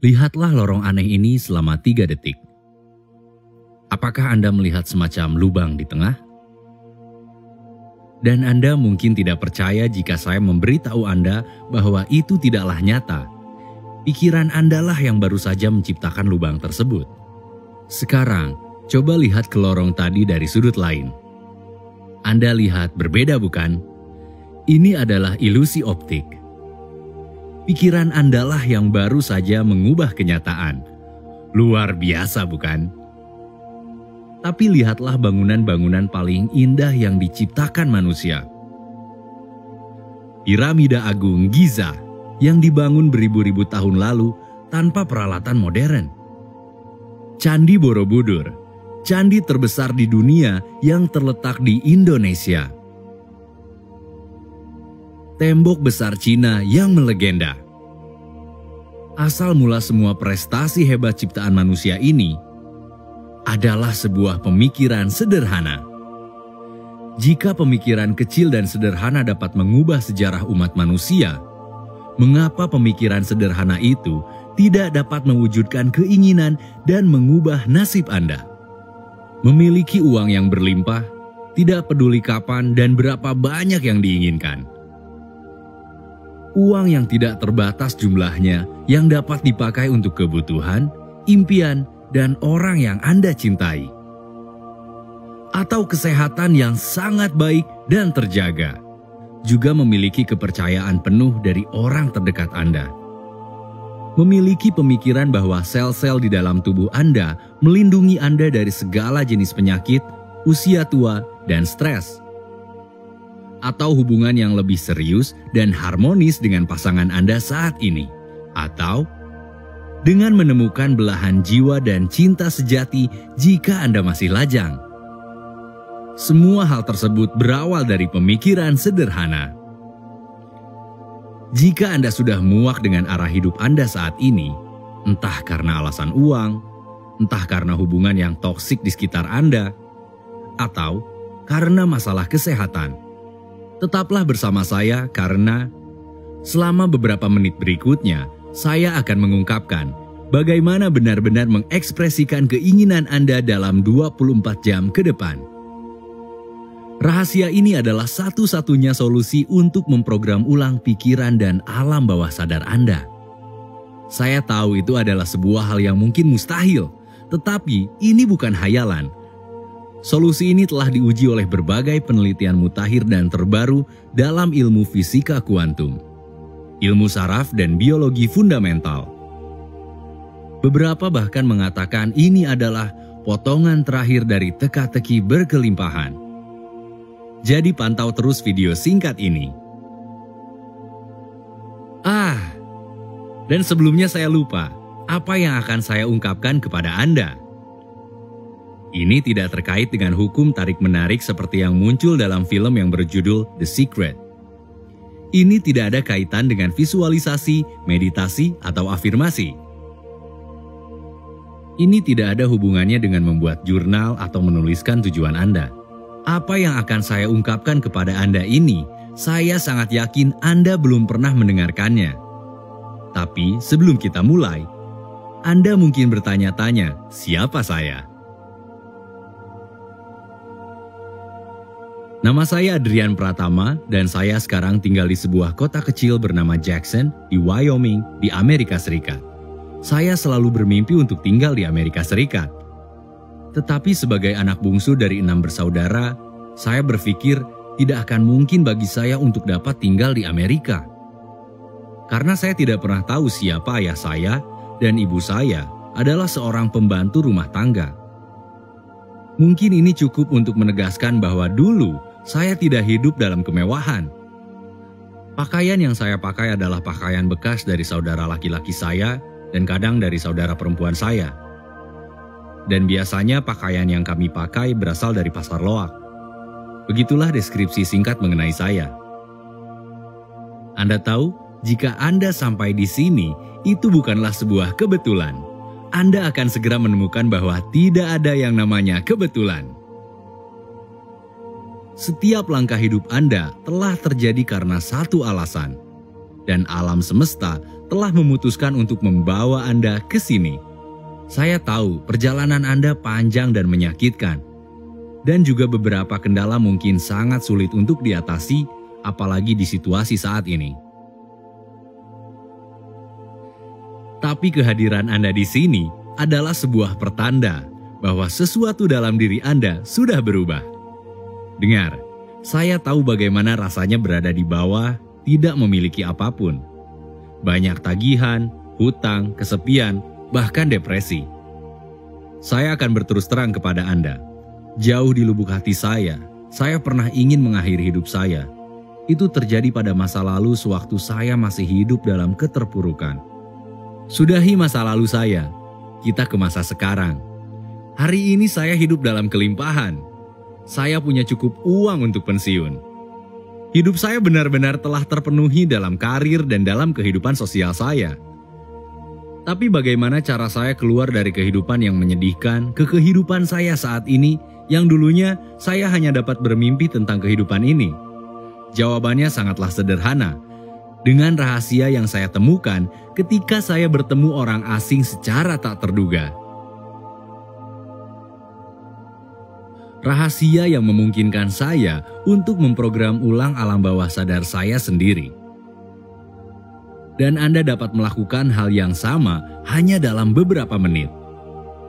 Lihatlah lorong aneh ini selama 3 detik. Apakah Anda melihat semacam lubang di tengah? Dan Anda mungkin tidak percaya jika saya memberitahu Anda bahwa itu tidaklah nyata. Pikiran Anda lah yang baru saja menciptakan lubang tersebut. Sekarang, coba lihat ke lorong tadi dari sudut lain. Anda lihat berbeda, bukan? Ini adalah ilusi optik. Pikiran Anda lah yang baru saja mengubah kenyataan. Luar biasa, bukan? Tapi lihatlah bangunan-bangunan paling indah yang diciptakan manusia. Piramida Agung Giza yang dibangun beribu-ribu tahun lalu tanpa peralatan modern. Candi Borobudur, candi terbesar di dunia yang terletak di Indonesia. Tembok besar Cina yang melegenda. Asal mula semua prestasi hebat ciptaan manusia ini adalah sebuah pemikiran sederhana. Jika pemikiran kecil dan sederhana dapat mengubah sejarah umat manusia, mengapa pemikiran sederhana itu tidak dapat mewujudkan keinginan dan mengubah nasib Anda? Memiliki uang yang berlimpah, tidak peduli kapan dan berapa banyak yang diinginkan. Uang yang tidak terbatas jumlahnya yang dapat dipakai untuk kebutuhan, impian, dan orang yang Anda cintai. Atau kesehatan yang sangat baik dan terjaga. Juga memiliki kepercayaan penuh dari orang terdekat Anda. Memiliki pemikiran bahwa sel-sel di dalam tubuh Anda melindungi Anda dari segala jenis penyakit, usia tua, dan stres. Atau hubungan yang lebih serius dan harmonis dengan pasangan Anda saat ini. Atau dengan menemukan belahan jiwa dan cinta sejati jika Anda masih lajang. Semua hal tersebut berawal dari pemikiran sederhana. Jika Anda sudah muak dengan arah hidup Anda saat ini, entah karena alasan uang, entah karena hubungan yang toksik di sekitar Anda, atau karena masalah kesehatan, tetaplah bersama saya karena selama beberapa menit berikutnya, saya akan mengungkapkan bagaimana benar-benar mengekspresikan keinginan Anda dalam 24 jam ke depan. Rahasia ini adalah satu-satunya solusi untuk memprogram ulang pikiran dan alam bawah sadar Anda. Saya tahu itu adalah sebuah hal yang mungkin mustahil, tetapi ini bukan hayalan. Solusi ini telah diuji oleh berbagai penelitian mutakhir dan terbaru dalam ilmu fisika kuantum, ilmu saraf dan biologi fundamental. Beberapa bahkan mengatakan ini adalah potongan terakhir dari teka-teki berkelimpahan. Jadi pantau terus video singkat ini. Dan sebelumnya saya lupa, apa yang akan saya ungkapkan kepada Anda? Ini tidak terkait dengan hukum tarik-menarik seperti yang muncul dalam film yang berjudul The Secret. Ini tidak ada kaitan dengan visualisasi, meditasi, atau afirmasi. Ini tidak ada hubungannya dengan membuat jurnal atau menuliskan tujuan Anda. Apa yang akan saya ungkapkan kepada Anda ini, saya sangat yakin Anda belum pernah mendengarkannya. Tapi sebelum kita mulai, Anda mungkin bertanya-tanya, siapa saya? Nama saya Adrian Pratama dan saya sekarang tinggal di sebuah kota kecil bernama Jackson di Wyoming di Amerika Serikat. Saya selalu bermimpi untuk tinggal di Amerika Serikat. Tetapi sebagai anak bungsu dari 6 bersaudara, saya berpikir tidak akan mungkin bagi saya untuk dapat tinggal di Amerika. Karena saya tidak pernah tahu siapa ayah saya dan ibu saya adalah seorang pembantu rumah tangga. Mungkin ini cukup untuk menegaskan bahwa dulu saya tidak hidup dalam kemewahan. Pakaian yang saya pakai adalah pakaian bekas dari saudara laki-laki saya dan kadang dari saudara perempuan saya. Dan biasanya pakaian yang kami pakai berasal dari pasar loak. Begitulah deskripsi singkat mengenai saya. Anda tahu, jika Anda sampai di sini, itu bukanlah sebuah kebetulan. Anda akan segera menemukan bahwa tidak ada yang namanya kebetulan. Setiap langkah hidup Anda telah terjadi karena satu alasan. Dan alam semesta telah memutuskan untuk membawa Anda ke sini. Saya tahu perjalanan Anda panjang dan menyakitkan. Dan juga beberapa kendala mungkin sangat sulit untuk diatasi, apalagi di situasi saat ini. Tapi kehadiran Anda di sini adalah sebuah pertanda bahwa sesuatu dalam diri Anda sudah berubah. Dengar, saya tahu bagaimana rasanya berada di bawah, tidak memiliki apapun. Banyak tagihan, hutang, kesepian, bahkan depresi. Saya akan berterus terang kepada Anda. Jauh di lubuk hati saya pernah ingin mengakhiri hidup saya. Itu terjadi pada masa lalu sewaktu saya masih hidup dalam keterpurukan. Sudahi masa lalu saya. Kita ke masa sekarang. Hari ini saya hidup dalam kelimpahan. Saya punya cukup uang untuk pensiun. Hidup saya benar-benar telah terpenuhi dalam karir dan dalam kehidupan sosial saya. Tapi bagaimana cara saya keluar dari kehidupan yang menyedihkan ke kehidupan saya saat ini yang dulunya saya hanya dapat bermimpi tentang kehidupan ini? Jawabannya sangatlah sederhana. Dengan rahasia yang saya temukan ketika saya bertemu orang asing secara tak terduga. Rahasia yang memungkinkan saya untuk memprogram ulang alam bawah sadar saya sendiri. Dan Anda dapat melakukan hal yang sama hanya dalam beberapa menit.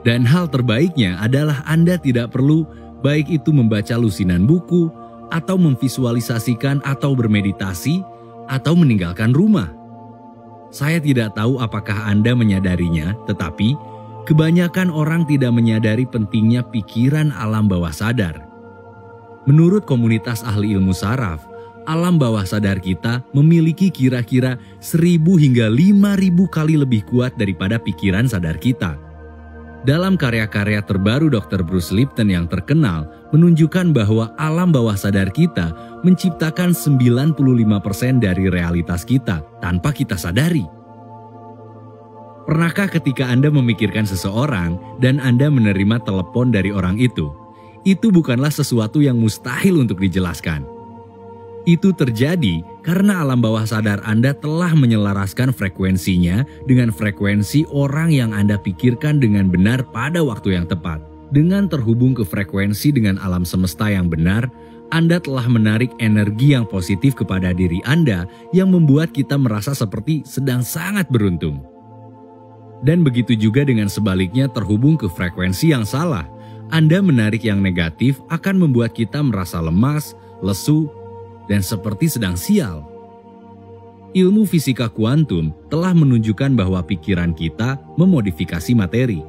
Dan hal terbaiknya adalah Anda tidak perlu baik itu membaca lusinan buku, atau memvisualisasikan atau bermeditasi, atau meninggalkan rumah. Saya tidak tahu apakah Anda menyadarinya, tetapi kebanyakan orang tidak menyadari pentingnya pikiran alam bawah sadar. Menurut komunitas ahli ilmu saraf, alam bawah sadar kita memiliki kira-kira 1.000 hingga 5.000 kali lebih kuat daripada pikiran sadar kita. Dalam karya-karya terbaru Dr. Bruce Lipton yang terkenal menunjukkan bahwa alam bawah sadar kita menciptakan 95% dari realitas kita tanpa kita sadari. Pernahkah ketika Anda memikirkan seseorang dan Anda menerima telepon dari orang itu bukanlah sesuatu yang mustahil untuk dijelaskan. Itu terjadi karena alam bawah sadar Anda telah menyelaraskan frekuensinya dengan frekuensi orang yang Anda pikirkan dengan benar pada waktu yang tepat. Dengan terhubung ke frekuensi dengan alam semesta yang benar, Anda telah menarik energi yang positif kepada diri Anda yang membuat kita merasa seperti sedang sangat beruntung. Dan begitu juga dengan sebaliknya terhubung ke frekuensi yang salah. Anda menarik yang negatif akan membuat kita merasa lemas, lesu, dan seperti sedang sial. Ilmu fisika kuantum telah menunjukkan bahwa pikiran kita memodifikasi materi.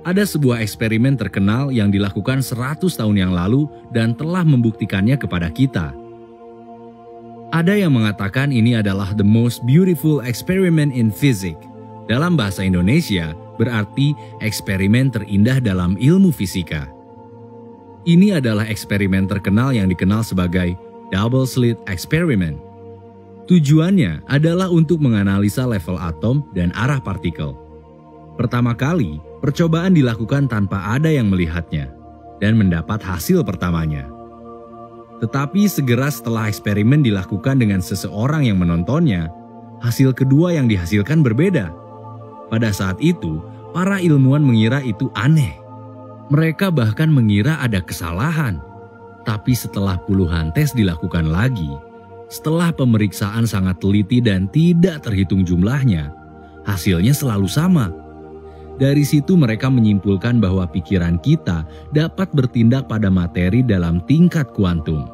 Ada sebuah eksperimen terkenal yang dilakukan 100 tahun yang lalu dan telah membuktikannya kepada kita. Ada yang mengatakan ini adalah the most beautiful experiment in physics. Dalam bahasa Indonesia, berarti eksperimen terindah dalam ilmu fisika. Ini adalah eksperimen terkenal yang dikenal sebagai double slit experiment. Tujuannya adalah untuk menganalisa level atom dan arah partikel. Pertama kali, percobaan dilakukan tanpa ada yang melihatnya dan mendapat hasil pertamanya. Tetapi segera setelah eksperimen dilakukan dengan seseorang yang menontonnya, hasil kedua yang dihasilkan berbeda. Pada saat itu, para ilmuwan mengira itu aneh. Mereka bahkan mengira ada kesalahan. Tapi setelah puluhan tes dilakukan lagi, setelah pemeriksaan sangat teliti dan tidak terhitung jumlahnya, hasilnya selalu sama. Dari situ mereka menyimpulkan bahwa pikiran kita dapat bertindak pada materi dalam tingkat kuantum.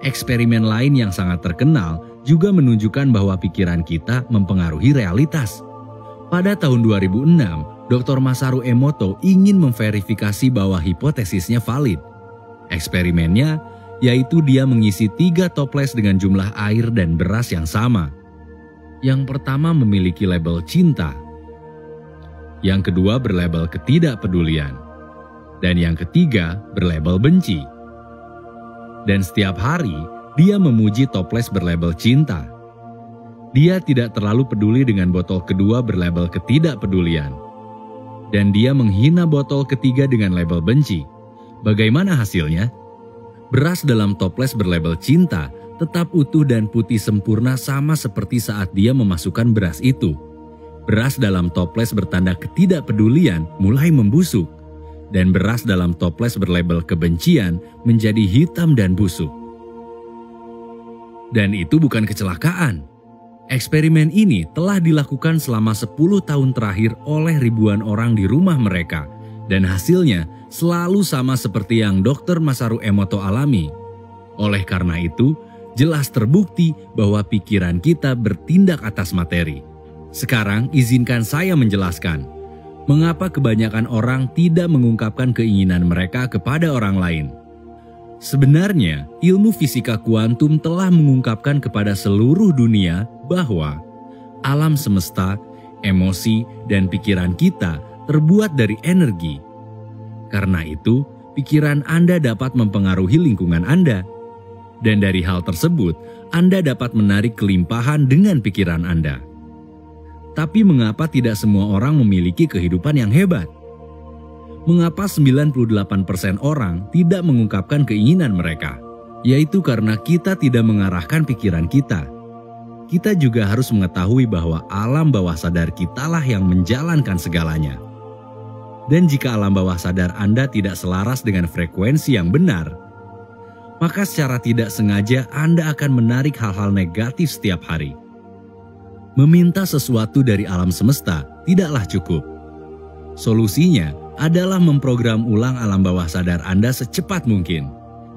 Eksperimen lain yang sangat terkenal juga menunjukkan bahwa pikiran kita mempengaruhi realitas. Pada tahun 2006, Dr. Masaru Emoto ingin memverifikasi bahwa hipotesisnya valid. Eksperimennya yaitu dia mengisi 3 toples dengan jumlah air dan beras yang sama. Yang pertama memiliki label cinta. Yang kedua berlabel ketidakpedulian. Dan yang ketiga berlabel benci. Dan setiap hari dia memuji toples berlabel cinta. Dia tidak terlalu peduli dengan botol kedua berlabel ketidakpedulian. Dan dia menghina botol ketiga dengan label benci. Bagaimana hasilnya? Beras dalam toples berlabel cinta tetap utuh dan putih sempurna sama seperti saat dia memasukkan beras itu. Beras dalam toples bertanda ketidakpedulian mulai membusuk, dan beras dalam toples berlabel kebencian menjadi hitam dan busuk. Dan itu bukan kecelakaan. Eksperimen ini telah dilakukan selama 10 tahun terakhir oleh ribuan orang di rumah mereka, dan hasilnya selalu sama seperti yang Dr. Masaru Emoto alami. Oleh karena itu, jelas terbukti bahwa pikiran kita bertindak atas materi. Sekarang izinkan saya menjelaskan mengapa kebanyakan orang tidak mengungkapkan keinginan mereka kepada orang lain. Sebenarnya, ilmu fisika kuantum telah mengungkapkan kepada seluruh dunia bahwa alam semesta, emosi, dan pikiran kita terbuat dari energi. Karena itu, pikiran Anda dapat mempengaruhi lingkungan Anda. Dan dari hal tersebut, Anda dapat menarik kelimpahan dengan pikiran Anda. Tapi mengapa tidak semua orang memiliki kehidupan yang hebat? Mengapa 98% orang tidak mengungkapkan keinginan mereka? Yaitu karena kita tidak mengarahkan pikiran kita. Kita juga harus mengetahui bahwa alam bawah sadar kitalah yang menjalankan segalanya. Dan jika alam bawah sadar Anda tidak selaras dengan frekuensi yang benar, maka secara tidak sengaja Anda akan menarik hal-hal negatif setiap hari. Meminta sesuatu dari alam semesta tidaklah cukup. Solusinya adalah memprogram ulang alam bawah sadar Anda secepat mungkin.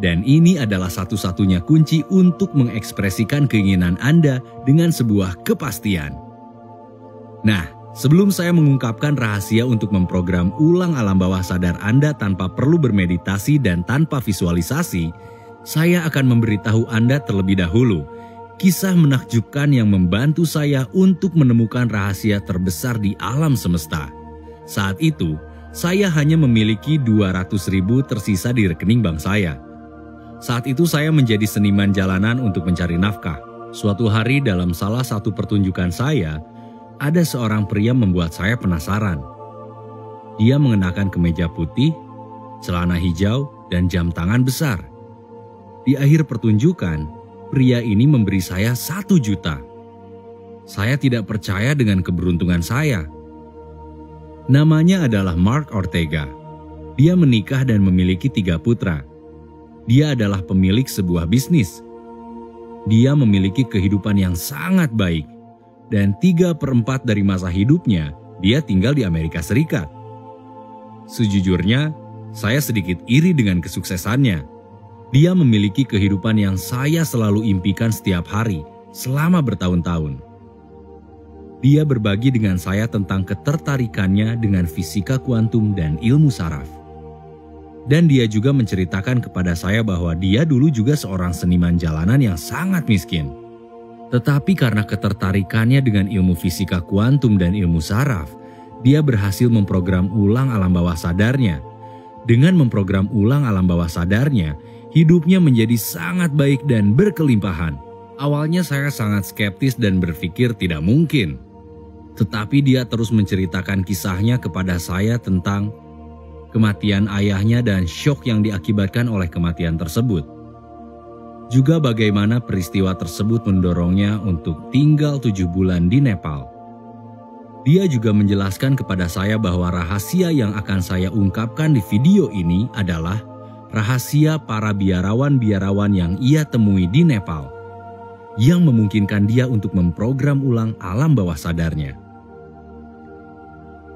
Dan ini adalah satu-satunya kunci untuk mengekspresikan keinginan Anda dengan sebuah kepastian. Nah, sebelum saya mengungkapkan rahasia untuk memprogram ulang alam bawah sadar Anda tanpa perlu bermeditasi dan tanpa visualisasi, saya akan memberitahu Anda terlebih dahulu kisah menakjubkan yang membantu saya untuk menemukan rahasia terbesar di alam semesta. Saat itu, saya hanya memiliki 200.000 tersisa di rekening bank saya. Saat itu saya menjadi seniman jalanan untuk mencari nafkah. Suatu hari dalam salah satu pertunjukan saya, ada seorang pria membuat saya penasaran. Dia mengenakan kemeja putih, celana hijau, dan jam tangan besar. Di akhir pertunjukan, pria ini memberi saya 1 juta. Saya tidak percaya dengan keberuntungan saya. Namanya adalah Mark Ortega. Dia menikah dan memiliki 3 putra. Dia adalah pemilik sebuah bisnis. Dia memiliki kehidupan yang sangat baik. Dan 3/4 dari masa hidupnya, dia tinggal di Amerika Serikat. Sejujurnya, saya sedikit iri dengan kesuksesannya. Dia memiliki kehidupan yang saya selalu impikan setiap hari, selama bertahun-tahun. Dia berbagi dengan saya tentang ketertarikannya dengan fisika kuantum dan ilmu saraf. Dan dia juga menceritakan kepada saya bahwa dia dulu juga seorang seniman jalanan yang sangat miskin. Tetapi karena ketertarikannya dengan ilmu fisika kuantum dan ilmu saraf, dia berhasil memprogram ulang alam bawah sadarnya. Dengan memprogram ulang alam bawah sadarnya, hidupnya menjadi sangat baik dan berkelimpahan. Awalnya saya sangat skeptis dan berpikir tidak mungkin. Tetapi dia terus menceritakan kisahnya kepada saya tentang kematian ayahnya dan syok yang diakibatkan oleh kematian tersebut. Juga bagaimana peristiwa tersebut mendorongnya untuk tinggal 7 bulan di Nepal. Dia juga menjelaskan kepada saya bahwa rahasia yang akan saya ungkapkan di video ini adalah rahasia para biarawan-biarawan yang ia temui di Nepal, yang memungkinkan dia untuk memprogram ulang alam bawah sadarnya.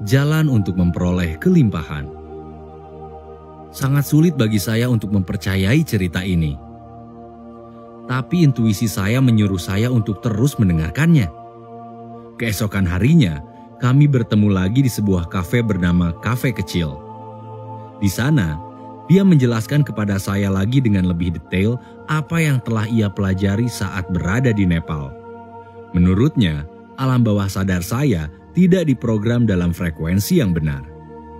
Jalan untuk memperoleh kelimpahan. Sangat sulit bagi saya untuk mempercayai cerita ini. Tapi intuisi saya menyuruh saya untuk terus mendengarkannya. Keesokan harinya, kami bertemu lagi di sebuah kafe bernama Kafe Kecil. Di sana, dia menjelaskan kepada saya lagi dengan lebih detail apa yang telah ia pelajari saat berada di Nepal. Menurutnya, alam bawah sadar saya tidak diprogram dalam frekuensi yang benar.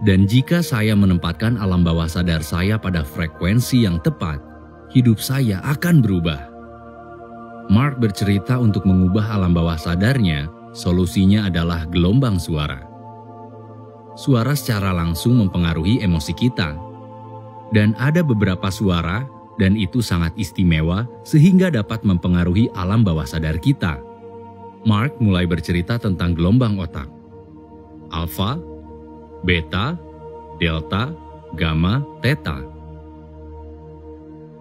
Dan jika saya menempatkan alam bawah sadar saya pada frekuensi yang tepat, hidup saya akan berubah. Mark bercerita untuk mengubah alam bawah sadarnya, solusinya adalah gelombang suara. Suara secara langsung mempengaruhi emosi kita. Dan ada beberapa suara, dan itu sangat istimewa sehingga dapat mempengaruhi alam bawah sadar kita. Mark mulai bercerita tentang gelombang otak. Alfa, beta, delta, gamma, theta.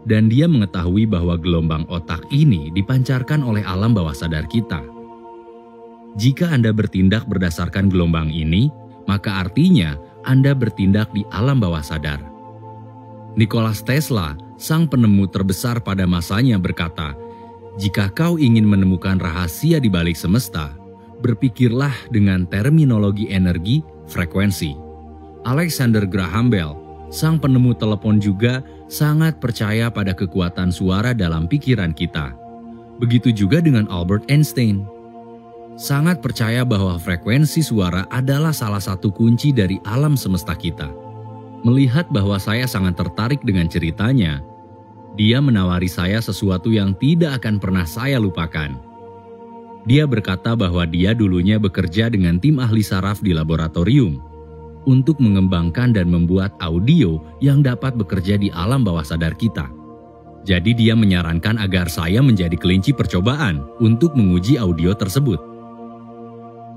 Dan dia mengetahui bahwa gelombang otak ini dipancarkan oleh alam bawah sadar kita. Jika Anda bertindak berdasarkan gelombang ini, maka artinya Anda bertindak di alam bawah sadar. Nikola Tesla, sang penemu terbesar pada masanya, berkata, "Jika kau ingin menemukan rahasia di balik semesta, berpikirlah dengan terminologi energi, frekuensi." Alexander Graham Bell, sang penemu telepon, juga sangat percaya pada kekuatan suara dalam pikiran kita. Begitu juga dengan Albert Einstein. Sangat percaya bahwa frekuensi suara adalah salah satu kunci dari alam semesta kita. Melihat bahwa saya sangat tertarik dengan ceritanya, dia menawari saya sesuatu yang tidak akan pernah saya lupakan. Dia berkata bahwa dia dulunya bekerja dengan tim ahli saraf di laboratorium untuk mengembangkan dan membuat audio yang dapat bekerja di alam bawah sadar kita. Jadi dia menyarankan agar saya menjadi kelinci percobaan untuk menguji audio tersebut.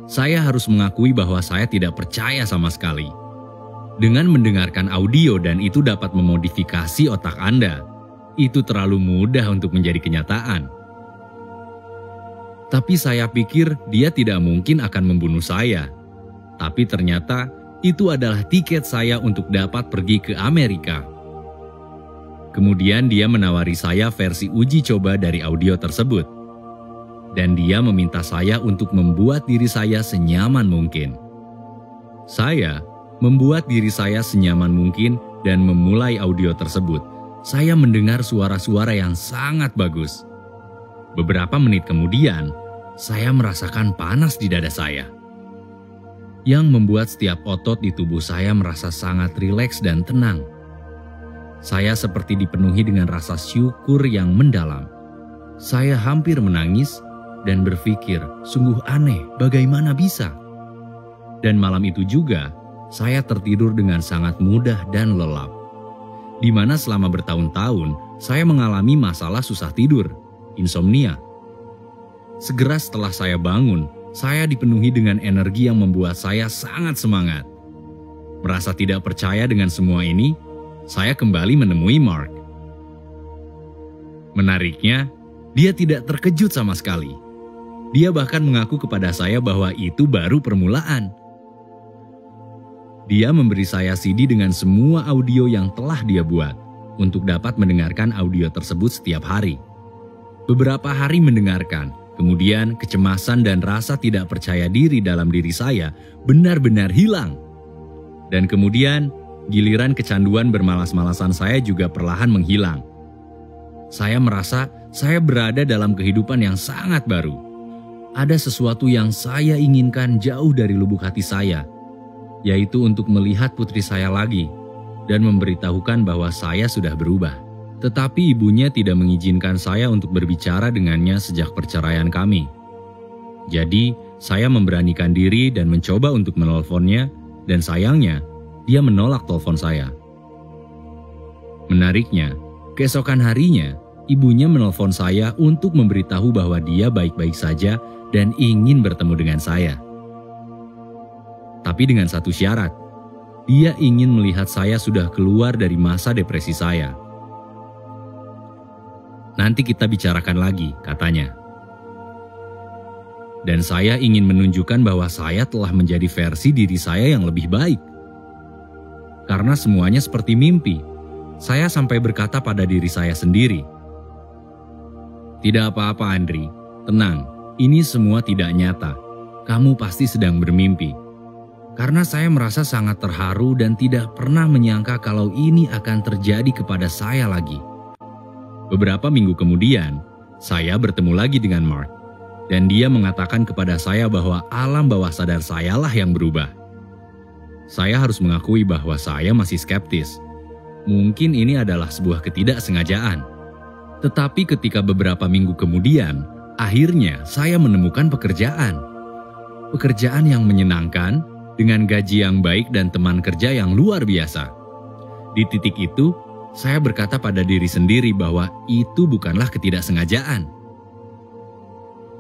Saya harus mengakui bahwa saya tidak percaya sama sekali. Dengan mendengarkan audio dan itu dapat memodifikasi otak Anda, itu terlalu mudah untuk menjadi kenyataan. Tapi saya pikir dia tidak mungkin akan membunuh saya. Tapi ternyata itu adalah tiket saya untuk dapat pergi ke Amerika. Kemudian dia menawari saya versi uji coba dari audio tersebut. Dan dia meminta saya untuk membuat diri saya senyaman mungkin. Saya membuat diri saya senyaman mungkin dan memulai audio tersebut. Saya mendengar suara-suara yang sangat bagus. Beberapa menit kemudian, saya merasakan panas di dada saya, yang membuat setiap otot di tubuh saya merasa sangat rileks dan tenang. Saya seperti dipenuhi dengan rasa syukur yang mendalam. Saya hampir menangis dan berpikir, sungguh aneh, bagaimana bisa? Dan malam itu juga, saya tertidur dengan sangat mudah dan lelap. Di mana selama bertahun-tahun, saya mengalami masalah susah tidur, insomnia. Segera setelah saya bangun, saya dipenuhi dengan energi yang membuat saya sangat semangat. Merasa tidak percaya dengan semua ini, saya kembali menemui Mark. Menariknya, dia tidak terkejut sama sekali. Dia bahkan mengaku kepada saya bahwa itu baru permulaan. Dia memberi saya CD dengan semua audio yang telah dia buat untuk dapat mendengarkan audio tersebut setiap hari. Beberapa hari mendengarkan, kemudian kecemasan dan rasa tidak percaya diri dalam diri saya benar-benar hilang. Dan kemudian giliran kecanduan bermalas-malasan saya juga perlahan menghilang. Saya merasa saya berada dalam kehidupan yang sangat baru. Ada sesuatu yang saya inginkan jauh dari lubuk hati saya, yaitu untuk melihat putri saya lagi dan memberitahukan bahwa saya sudah berubah. Tetapi ibunya tidak mengizinkan saya untuk berbicara dengannya sejak perceraian kami. Jadi, saya memberanikan diri dan mencoba untuk menelponnya, dan sayangnya, dia menolak telepon saya. Menariknya, keesokan harinya, ibunya menelpon saya untuk memberitahu bahwa dia baik-baik saja dan ingin bertemu dengan saya. Tapi dengan satu syarat, dia ingin melihat saya sudah keluar dari masa depresi saya. Nanti kita bicarakan lagi, katanya. Dan saya ingin menunjukkan bahwa saya telah menjadi versi diri saya yang lebih baik. Karena semuanya seperti mimpi, saya sampai berkata pada diri saya sendiri, "Tidak apa-apa Andri, tenang, ini semua tidak nyata. Kamu pasti sedang bermimpi." Karena saya merasa sangat terharu dan tidak pernah menyangka kalau ini akan terjadi kepada saya lagi. Beberapa minggu kemudian, saya bertemu lagi dengan Mark. Dan dia mengatakan kepada saya bahwa alam bawah sadar sayalah yang berubah. Saya harus mengakui bahwa saya masih skeptis. Mungkin ini adalah sebuah ketidaksengajaan. Tetapi ketika beberapa minggu kemudian, akhirnya saya menemukan pekerjaan. Pekerjaan yang menyenangkan, dengan gaji yang baik dan teman kerja yang luar biasa. Di titik itu, Saya berkata pada diri sendiri bahwa itu bukanlah ketidaksengajaan.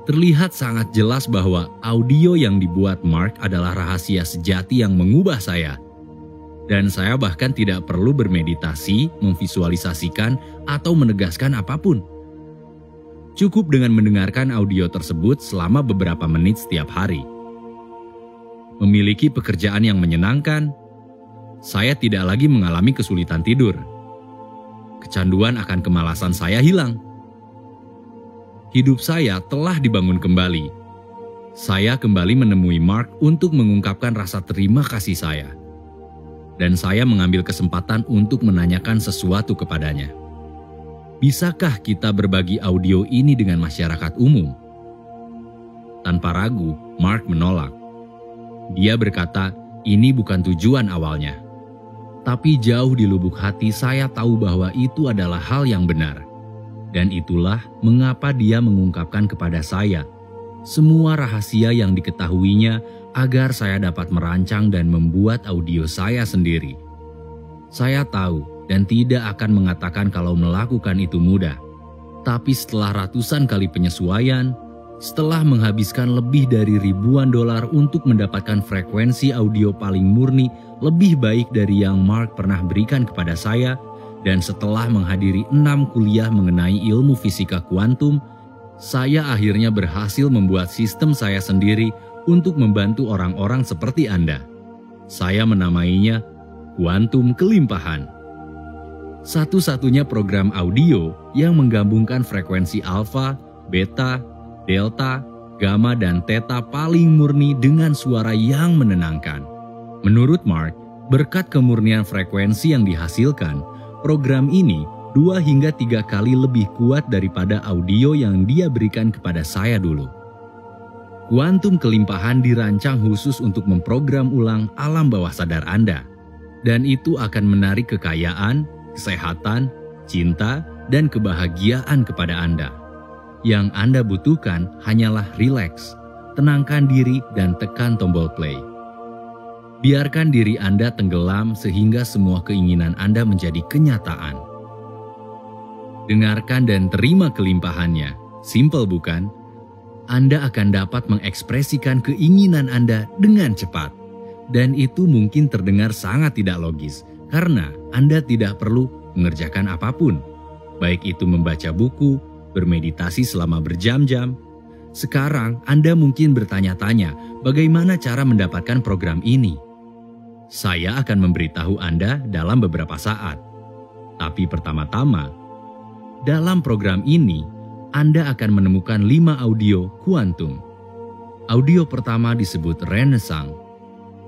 Terlihat sangat jelas bahwa audio yang dibuat Mark adalah rahasia sejati yang mengubah saya. Dan saya bahkan tidak perlu bermeditasi, memvisualisasikan, atau menegaskan apapun. Cukup dengan mendengarkan audio tersebut selama beberapa menit setiap hari. Memiliki pekerjaan yang menyenangkan, saya tidak lagi mengalami kesulitan tidur. Kecanduan akan kemalasan saya hilang. Hidup saya telah dibangun kembali. Saya kembali menemui Mark untuk mengungkapkan rasa terima kasih saya. Dan saya mengambil kesempatan untuk menanyakan sesuatu kepadanya. Bisakah kita berbagi audio ini dengan masyarakat umum? Tanpa ragu, Mark menolak. Dia berkata, ini bukan tujuan awalnya. Tapi jauh di lubuk hati saya tahu bahwa itu adalah hal yang benar. Dan itulah mengapa dia mengungkapkan kepada saya semua rahasia yang diketahuinya agar saya dapat merancang dan membuat audio saya sendiri. Saya tahu dan tidak akan mengatakan kalau melakukan itu mudah. Tapi setelah ratusan kali penyesuaian, setelah menghabiskan lebih dari ribuan dolar untuk mendapatkan frekuensi audio paling murni lebih baik dari yang Mark pernah berikan kepada saya, dan setelah menghadiri 6 kuliah mengenai ilmu fisika kuantum, saya akhirnya berhasil membuat sistem saya sendiri untuk membantu orang-orang seperti Anda. Saya menamainya Kuantum Kelimpahan. Satu-satunya program audio yang menggabungkan frekuensi alfa, beta, delta, gamma, dan theta paling murni dengan suara yang menenangkan. Menurut Mark, berkat kemurnian frekuensi yang dihasilkan, program ini 2 hingga 3 kali lebih kuat daripada audio yang dia berikan kepada saya dulu. Kuantum Kelimpahan dirancang khusus untuk memprogram ulang alam bawah sadar Anda. Dan itu akan menarik kekayaan, kesehatan, cinta, dan kebahagiaan kepada Anda. Yang Anda butuhkan hanyalah rileks, tenangkan diri, dan tekan tombol play. Biarkan diri Anda tenggelam sehingga semua keinginan Anda menjadi kenyataan. Dengarkan dan terima kelimpahannya. Simple bukan? Anda akan dapat mengekspresikan keinginan Anda dengan cepat. Dan itu mungkin terdengar sangat tidak logis, karena Anda tidak perlu mengerjakan apapun. Baik itu membaca buku, bermeditasi selama berjam-jam. Sekarang Anda mungkin bertanya-tanya bagaimana cara mendapatkan program ini. Saya akan memberitahu Anda dalam beberapa saat. Tapi pertama-tama, dalam program ini, Anda akan menemukan 5 audio kuantum. Audio pertama disebut Renaissance.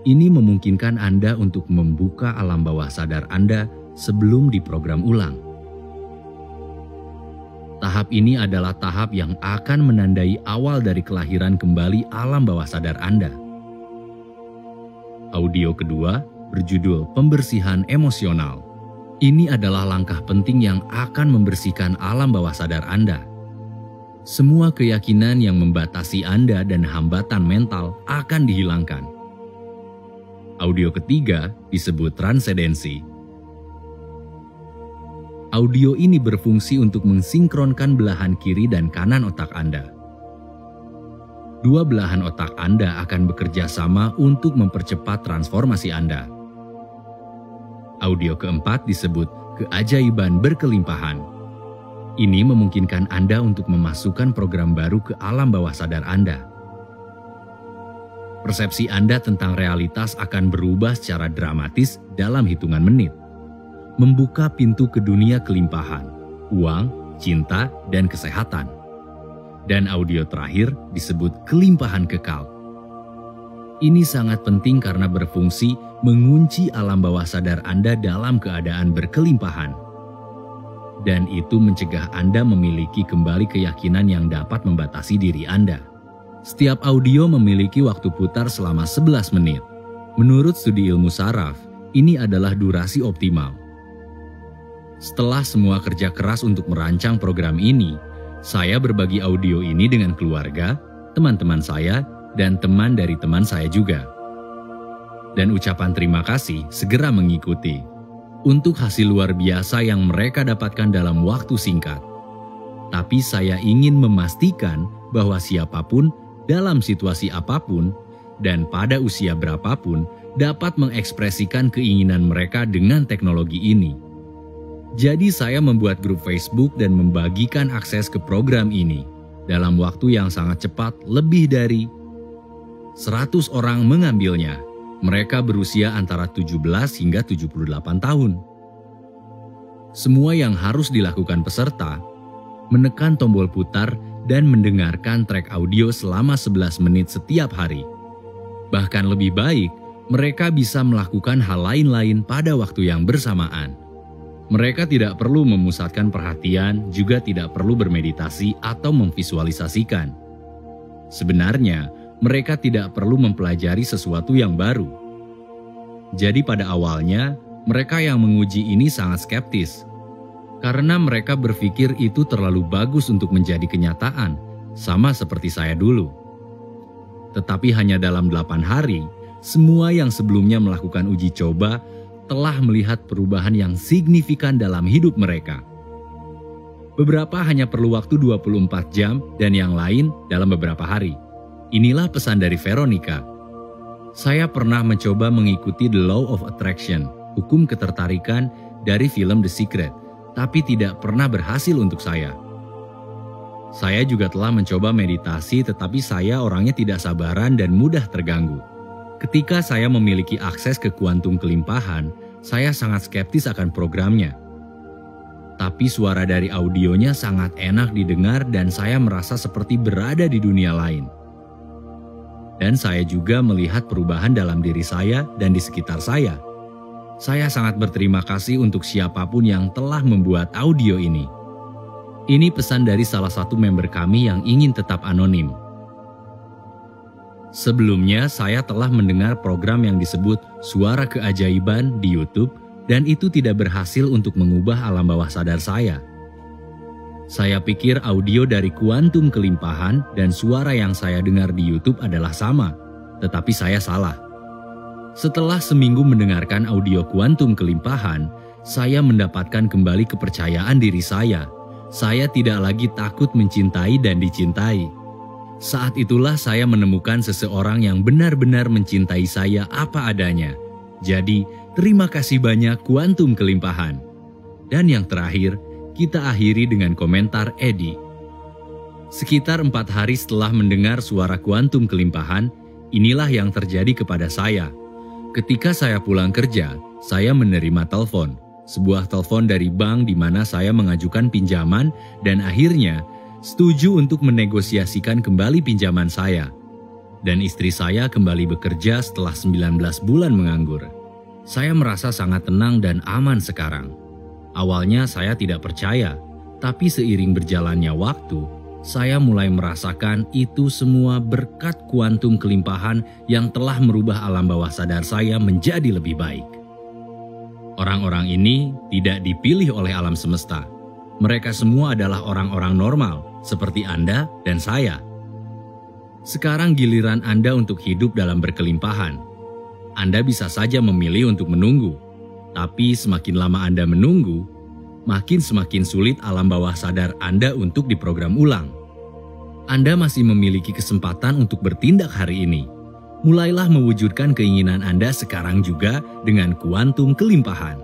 Ini memungkinkan Anda untuk membuka alam bawah sadar Anda sebelum diprogram ulang. Tahap ini adalah tahap yang akan menandai awal dari kelahiran kembali alam bawah sadar Anda. Audio kedua berjudul Pembersihan Emosional. Ini adalah langkah penting yang akan membersihkan alam bawah sadar Anda. Semua keyakinan yang membatasi Anda dan hambatan mental akan dihilangkan. Audio ketiga disebut Transendensi. Audio ini berfungsi untuk mensinkronkan belahan kiri dan kanan otak Anda. 2 belahan otak Anda akan bekerja sama untuk mempercepat transformasi Anda. Audio keempat disebut Keajaiban Berkelimpahan. Ini memungkinkan Anda untuk memasukkan program baru ke alam bawah sadar Anda. Persepsi Anda tentang realitas akan berubah secara dramatis dalam hitungan menit. Membuka pintu ke dunia kelimpahan, uang, cinta, dan kesehatan. Dan audio terakhir disebut Kelimpahan Kekal. Ini sangat penting karena berfungsi mengunci alam bawah sadar Anda dalam keadaan berkelimpahan. Dan itu mencegah Anda memiliki kembali keyakinan yang dapat membatasi diri Anda. Setiap audio memiliki waktu putar selama 11 menit. Menurut studi ilmu saraf, ini adalah durasi optimal. Setelah semua kerja keras untuk merancang program ini, saya berbagi audio ini dengan keluarga, teman-teman saya, dan teman dari teman saya juga. Dan ucapan terima kasih segera mengikuti. untuk hasil luar biasa yang mereka dapatkan dalam waktu singkat. Tapi saya ingin memastikan bahwa siapapun dalam situasi apapun dan pada usia berapapun dapat mengekspresikan keinginan mereka dengan teknologi ini. Jadi saya membuat grup Facebook dan membagikan akses ke program ini. Dalam waktu yang sangat cepat, lebih dari 100 orang mengambilnya. Mereka berusia antara 17 hingga 78 tahun. Semua yang harus dilakukan peserta, menekan tombol putar dan mendengarkan track audio selama 11 menit setiap hari. Bahkan lebih baik, mereka bisa melakukan hal lain-lain pada waktu yang bersamaan. Mereka tidak perlu memusatkan perhatian, juga tidak perlu bermeditasi atau memvisualisasikan. Sebenarnya, mereka tidak perlu mempelajari sesuatu yang baru. Jadi pada awalnya, mereka yang menguji ini sangat skeptis. Karena mereka berpikir itu terlalu bagus untuk menjadi kenyataan, sama seperti saya dulu. Tetapi hanya dalam 8 hari, semua yang sebelumnya melakukan uji coba telah melihat perubahan yang signifikan dalam hidup mereka. Beberapa hanya perlu waktu 24 jam dan yang lain dalam beberapa hari. Inilah pesan dari Veronica. Saya pernah mencoba mengikuti The Law of Attraction, hukum ketertarikan dari film The Secret, tapi tidak pernah berhasil untuk saya. Saya juga telah mencoba meditasi, tetapi saya orangnya tidak sabaran dan mudah terganggu. Ketika saya memiliki akses ke kuantum kelimpahan, saya sangat skeptis akan programnya. Tapi suara dari audionya sangat enak didengar dan saya merasa seperti berada di dunia lain. Dan saya juga melihat perubahan dalam diri saya dan di sekitar saya. Saya sangat berterima kasih untuk siapapun yang telah membuat audio ini. Ini pesan dari salah satu member kami yang ingin tetap anonim. Sebelumnya, saya telah mendengar program yang disebut Suara Keajaiban di YouTube dan itu tidak berhasil untuk mengubah alam bawah sadar saya. Saya pikir audio dari kuantum kelimpahan dan suara yang saya dengar di YouTube adalah sama, tetapi saya salah. Setelah seminggu mendengarkan audio kuantum kelimpahan, saya mendapatkan kembali kepercayaan diri saya. Saya tidak lagi takut mencintai dan dicintai. Saat itulah saya menemukan seseorang yang benar-benar mencintai saya apa adanya. Jadi, terima kasih banyak kuantum kelimpahan. Dan yang terakhir, kita akhiri dengan komentar Edi. Sekitar 4 hari setelah mendengar suara kuantum kelimpahan, inilah yang terjadi kepada saya. Ketika saya pulang kerja, saya menerima telepon. Sebuah telepon dari bank di mana saya mengajukan pinjaman dan akhirnya setuju untuk menegosiasikan kembali pinjaman saya. Dan istri saya kembali bekerja setelah 19 bulan menganggur. Saya merasa sangat tenang dan aman sekarang. Awalnya saya tidak percaya, tapi seiring berjalannya waktu, saya mulai merasakan itu semua berkat kuantum kelimpahan yang telah merubah alam bawah sadar saya menjadi lebih baik. Orang-orang ini tidak dipilih oleh alam semesta. Mereka semua adalah orang-orang normal, seperti Anda dan saya. Sekarang giliran Anda untuk hidup dalam berkelimpahan. Anda bisa saja memilih untuk menunggu, tapi semakin lama Anda menunggu, semakin sulit alam bawah sadar Anda untuk diprogram ulang. Anda masih memiliki kesempatan untuk bertindak hari ini. Mulailah mewujudkan keinginan Anda sekarang juga dengan kuantum kelimpahan.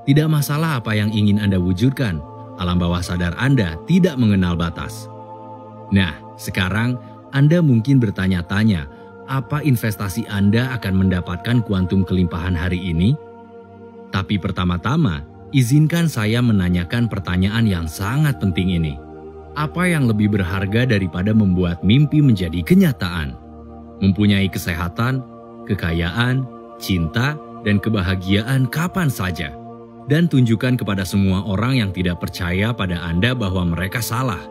Tidak masalah apa yang ingin Anda wujudkan, alam bawah sadar Anda tidak mengenal batas. Nah, sekarang Anda mungkin bertanya-tanya, apa investasi Anda akan mendapatkan kuantum kelimpahan hari ini? Tapi pertama-tama, izinkan saya menanyakan pertanyaan yang sangat penting ini. Apa yang lebih berharga daripada membuat mimpi menjadi kenyataan? Mempunyai kesehatan, kekayaan, cinta, dan kebahagiaan kapan saja. Dan tunjukkan kepada semua orang yang tidak percaya pada Anda bahwa mereka salah.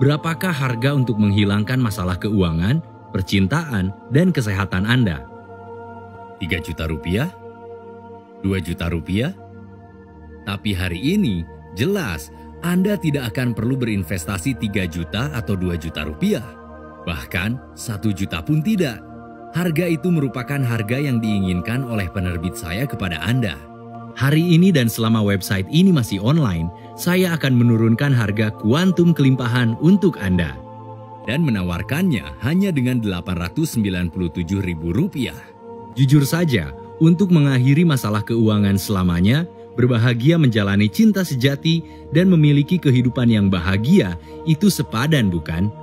Berapakah harga untuk menghilangkan masalah keuangan, percintaan, dan kesehatan Anda? 3 juta rupiah? 2 juta rupiah? Tapi hari ini, jelas Anda tidak akan perlu berinvestasi 3 juta atau 2 juta rupiah. Bahkan 1 juta pun tidak. Harga itu merupakan harga yang diinginkan oleh penerbit saya kepada Anda. Hari ini dan selama website ini masih online, saya akan menurunkan harga kuantum kelimpahan untuk Anda. Dan menawarkannya hanya dengan Rp897.000. Jujur saja, untuk mengakhiri masalah keuangan selamanya, berbahagia menjalani cinta sejati, dan memiliki kehidupan yang bahagia, itu sepadan bukan?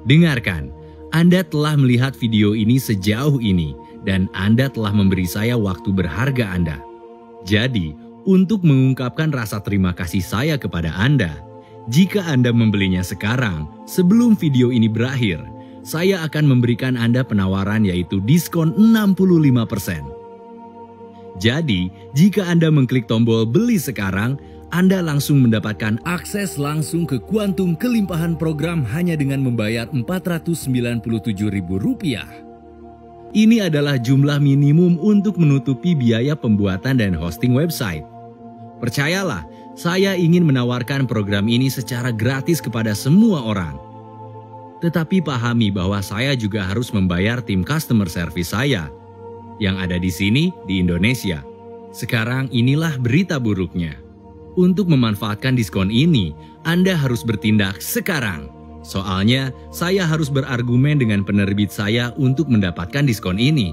Dengarkan, Anda telah melihat video ini sejauh ini, dan Anda telah memberi saya waktu berharga Anda. Jadi, untuk mengungkapkan rasa terima kasih saya kepada Anda, jika Anda membelinya sekarang, sebelum video ini berakhir, saya akan memberikan Anda penawaran yaitu diskon 65%. Jadi, jika Anda mengklik tombol beli sekarang, Anda langsung mendapatkan akses langsung ke kuantum kelimpahan program hanya dengan membayar Rp497.000. Ini adalah jumlah minimum untuk menutupi biaya pembuatan dan hosting website. Percayalah, saya ingin menawarkan program ini secara gratis kepada semua orang. Tetapi pahami bahwa saya juga harus membayar tim customer service saya yang ada di sini di Indonesia. Sekarang inilah berita buruknya. Untuk memanfaatkan diskon ini, Anda harus bertindak sekarang. Soalnya, saya harus berargumen dengan penerbit saya untuk mendapatkan diskon ini.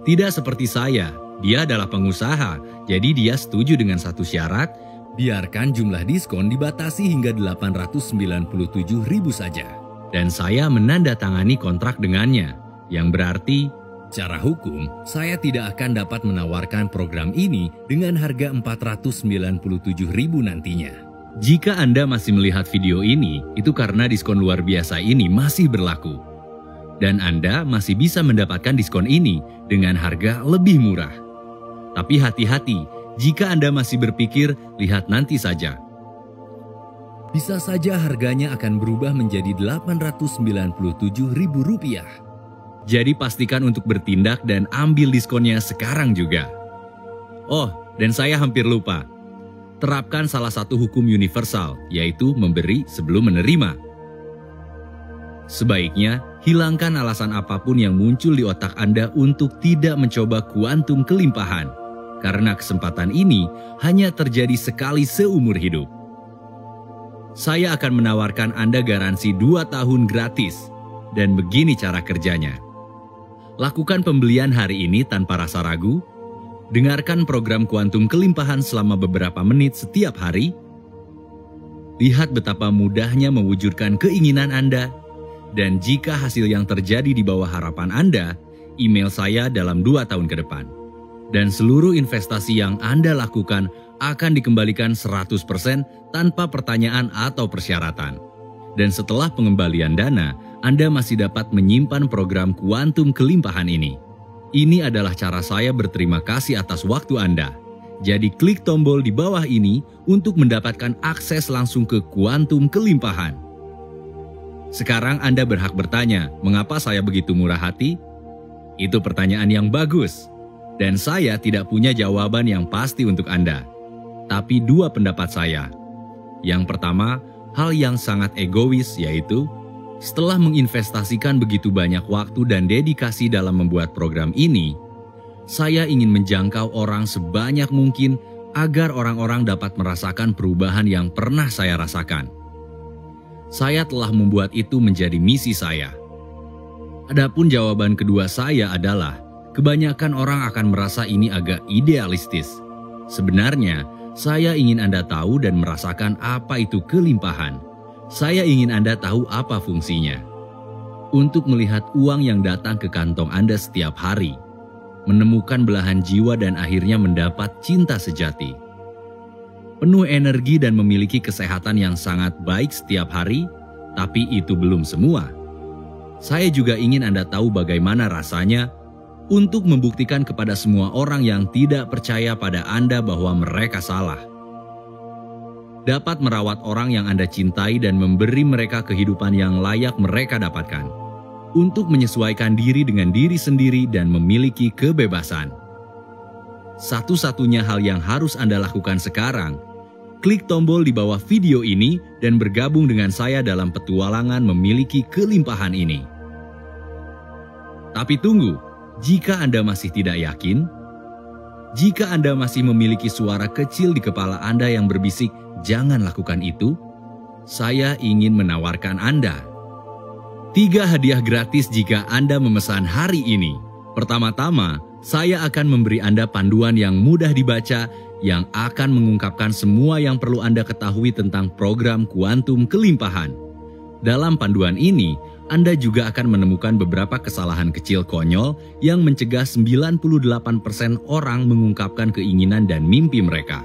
Tidak seperti saya, dia adalah pengusaha, jadi dia setuju dengan satu syarat, biarkan jumlah diskon dibatasi hingga Rp897.000 saja. Dan saya menandatangani kontrak dengannya, yang berarti, secara hukum, saya tidak akan dapat menawarkan program ini dengan harga Rp497.000 nantinya. Jika Anda masih melihat video ini, itu karena diskon luar biasa ini masih berlaku. Dan Anda masih bisa mendapatkan diskon ini dengan harga lebih murah. Tapi hati-hati, jika Anda masih berpikir, lihat nanti saja. Bisa saja harganya akan berubah menjadi Rp897.000. Jadi pastikan untuk bertindak dan ambil diskonnya sekarang juga. Oh, dan saya hampir lupa. Terapkan salah satu hukum universal, yaitu memberi sebelum menerima. Sebaiknya, hilangkan alasan apapun yang muncul di otak Anda untuk tidak mencoba kuantum kelimpahan, karena kesempatan ini hanya terjadi sekali seumur hidup. Saya akan menawarkan Anda garansi 2 tahun gratis, dan begini cara kerjanya. Lakukan pembelian hari ini tanpa rasa ragu. Dengarkan program kuantum kelimpahan selama beberapa menit setiap hari. Lihat betapa mudahnya mewujudkan keinginan Anda. Dan jika hasil yang terjadi di bawah harapan Anda, email saya dalam 2 tahun ke depan. Dan seluruh investasi yang Anda lakukan akan dikembalikan 100% tanpa pertanyaan atau persyaratan. Dan setelah pengembalian dana, Anda masih dapat menyimpan program kuantum kelimpahan ini. Ini adalah cara saya berterima kasih atas waktu Anda. Jadi klik tombol di bawah ini untuk mendapatkan akses langsung ke kuantum kelimpahan. Sekarang Anda berhak bertanya, mengapa saya begitu murah hati? Itu pertanyaan yang bagus. Dan saya tidak punya jawaban yang pasti untuk Anda. Tapi 2 pendapat saya. Yang pertama, hal yang sangat egois yaitu setelah menginvestasikan begitu banyak waktu dan dedikasi dalam membuat program ini, saya ingin menjangkau orang sebanyak mungkin agar orang-orang dapat merasakan perubahan yang pernah saya rasakan. Saya telah membuat itu menjadi misi saya. Adapun jawaban kedua saya adalah, kebanyakan orang akan merasa ini agak idealistis. Sebenarnya, saya ingin Anda tahu dan merasakan apa itu kelimpahan. Saya ingin Anda tahu apa fungsinya. Untuk melihat uang yang datang ke kantong Anda setiap hari, menemukan belahan jiwa dan akhirnya mendapat cinta sejati. Penuh energi dan memiliki kesehatan yang sangat baik setiap hari, tapi itu belum semua. Saya juga ingin Anda tahu bagaimana rasanya untuk membuktikan kepada semua orang yang tidak percaya pada Anda bahwa mereka salah. Dapat merawat orang yang Anda cintai dan memberi mereka kehidupan yang layak mereka dapatkan. Untuk menyesuaikan diri dengan diri sendiri dan memiliki kebebasan. Satu-satunya hal yang harus Anda lakukan sekarang, klik tombol di bawah video ini dan bergabung dengan saya dalam petualangan memiliki kelimpahan ini. Tapi tunggu, jika Anda masih tidak yakin, Jika Anda masih memiliki suara kecil di kepala Anda yang berbisik, "Jangan lakukan itu," saya ingin menawarkan Anda 3 hadiah gratis jika Anda memesan hari ini. Pertama-tama, saya akan memberi Anda panduan yang mudah dibaca yang akan mengungkapkan semua yang perlu Anda ketahui tentang program kuantum kelimpahan. Dalam panduan ini, Anda juga akan menemukan beberapa kesalahan kecil konyol yang mencegah 98% orang mengungkapkan keinginan dan mimpi mereka.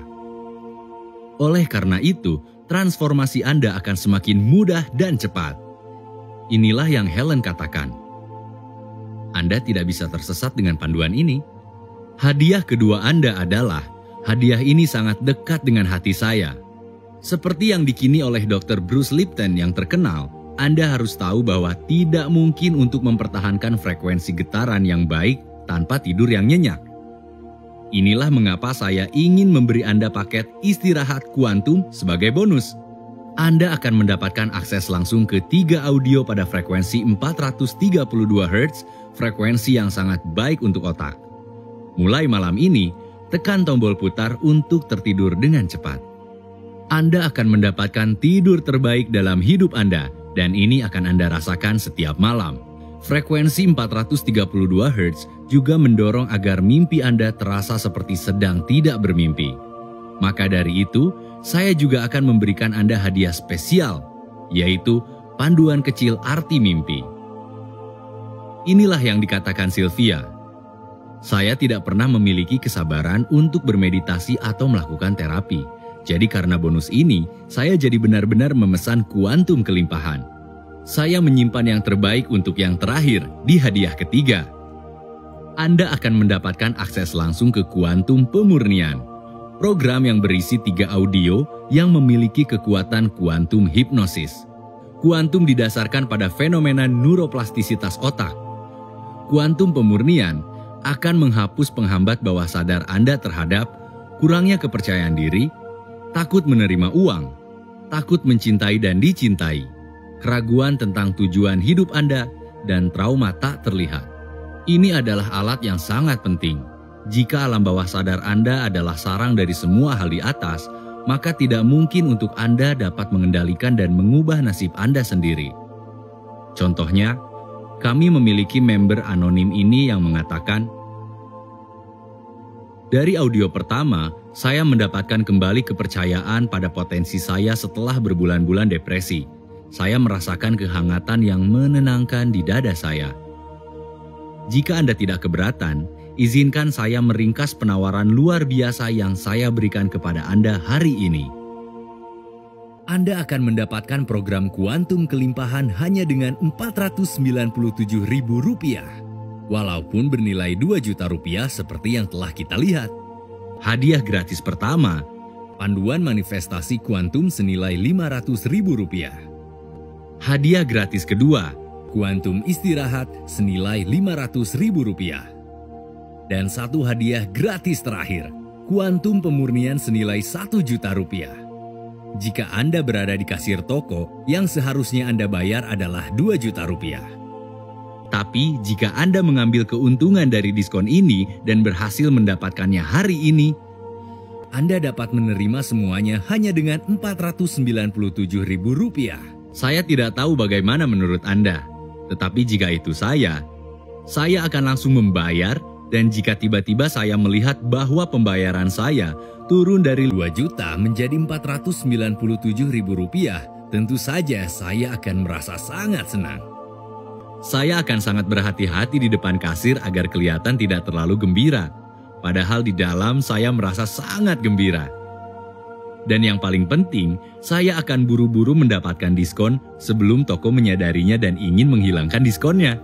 Oleh karena itu, transformasi Anda akan semakin mudah dan cepat. Inilah yang Helen katakan. Anda tidak bisa tersesat dengan panduan ini. Hadiah kedua Anda adalah, hadiah ini sangat dekat dengan hati saya. Seperti yang dikini oleh Dr. Bruce Lipton yang terkenal, Anda harus tahu bahwa tidak mungkin untuk mempertahankan frekuensi getaran yang baik tanpa tidur yang nyenyak. Inilah mengapa saya ingin memberi Anda paket istirahat kuantum sebagai bonus. Anda akan mendapatkan akses langsung ke 3 audio pada frekuensi 432 Hz, frekuensi yang sangat baik untuk otak. Mulai malam ini, tekan tombol putar untuk tertidur dengan cepat. Anda akan mendapatkan tidur terbaik dalam hidup Anda, dan ini akan Anda rasakan setiap malam. Frekuensi 432 Hz juga mendorong agar mimpi Anda terasa seperti sedang tidak bermimpi. Maka dari itu, saya juga akan memberikan Anda hadiah spesial, yaitu panduan kecil arti mimpi. Inilah yang dikatakan Sylvia. Saya tidak pernah memiliki kesabaran untuk bermeditasi atau melakukan terapi. Jadi karena bonus ini, saya jadi benar-benar memesan kuantum kelimpahan. Saya menyimpan yang terbaik untuk yang terakhir di hadiah ketiga. Anda akan mendapatkan akses langsung ke kuantum pemurnian, program yang berisi 3 audio yang memiliki kekuatan kuantum hipnosis. Kuantum didasarkan pada fenomena neuroplastisitas otak. Kuantum pemurnian akan menghapus penghambat bawah sadar Anda terhadap kurangnya kepercayaan diri, takut menerima uang, takut mencintai dan dicintai, keraguan tentang tujuan hidup Anda, dan trauma tak terlihat. Ini adalah alat yang sangat penting. Jika alam bawah sadar Anda adalah sarang dari semua hal di atas, maka tidak mungkin untuk Anda dapat mengendalikan dan mengubah nasib Anda sendiri. Contohnya, kami memiliki member anonim ini yang mengatakan, "Dari audio pertama, saya mendapatkan kembali kepercayaan pada potensi saya setelah berbulan-bulan depresi. Saya merasakan kehangatan yang menenangkan di dada saya. Jika Anda tidak keberatan, izinkan saya meringkas penawaran luar biasa yang saya berikan kepada Anda hari ini. Anda akan mendapatkan program kuantum kelimpahan hanya dengan Rp497.000, walaupun bernilai Rp2 juta seperti yang telah kita lihat. Hadiah gratis pertama, panduan manifestasi kuantum senilai Rp500.000. Hadiah gratis kedua, kuantum istirahat senilai Rp500.000. Dan satu hadiah gratis terakhir, kuantum pemurnian senilai Rp1 juta. Jika Anda berada di kasir toko, yang seharusnya Anda bayar adalah Rp2 juta. Tapi jika Anda mengambil keuntungan dari diskon ini dan berhasil mendapatkannya hari ini, Anda dapat menerima semuanya hanya dengan Rp497.000. Saya tidak tahu bagaimana menurut Anda, tetapi jika itu saya akan langsung membayar. Dan jika tiba-tiba saya melihat bahwa pembayaran saya turun dari Rp2 juta menjadi Rp497.000, tentu saja saya akan merasa sangat senang. Saya akan sangat berhati-hati di depan kasir agar kelihatan tidak terlalu gembira. Padahal di dalam saya merasa sangat gembira. Dan yang paling penting, saya akan buru-buru mendapatkan diskon sebelum toko menyadarinya dan ingin menghilangkan diskonnya.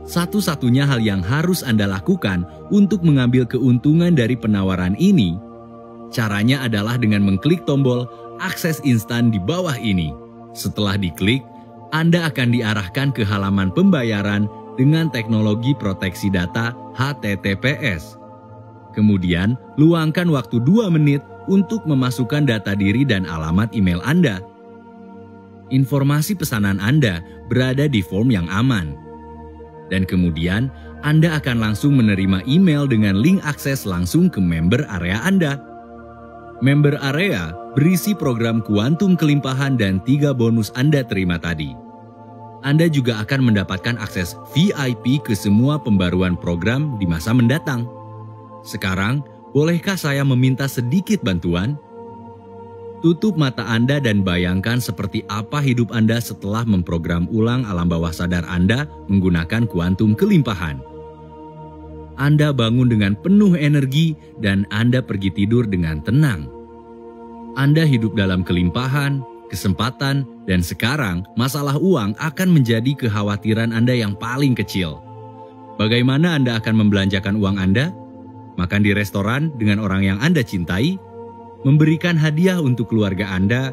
Satu-satunya hal yang harus Anda lakukan untuk mengambil keuntungan dari penawaran ini, caranya adalah dengan mengklik tombol akses instan di bawah ini. Setelah diklik, Anda akan diarahkan ke halaman pembayaran dengan teknologi proteksi data HTTPS. Kemudian, luangkan waktu 2 menit untuk memasukkan data diri dan alamat email Anda. Informasi pesanan Anda berada di form yang aman. Dan kemudian Anda akan langsung menerima email dengan link akses langsung ke member area Anda. Member area berisi program kuantum kelimpahan dan 3 bonus Anda terima tadi. Anda juga akan mendapatkan akses VIP ke semua pembaruan program di masa mendatang. Sekarang, bolehkah saya meminta sedikit bantuan? Tutup mata Anda dan bayangkan seperti apa hidup Anda setelah memprogram ulang alam bawah sadar Anda menggunakan kuantum kelimpahan. Anda bangun dengan penuh energi dan Anda pergi tidur dengan tenang. Anda hidup dalam kelimpahan, kesempatan, dan sekarang masalah uang akan menjadi kekhawatiran Anda yang paling kecil. Bagaimana Anda akan membelanjakan uang Anda? Makan di restoran dengan orang yang Anda cintai? Memberikan hadiah untuk keluarga Anda?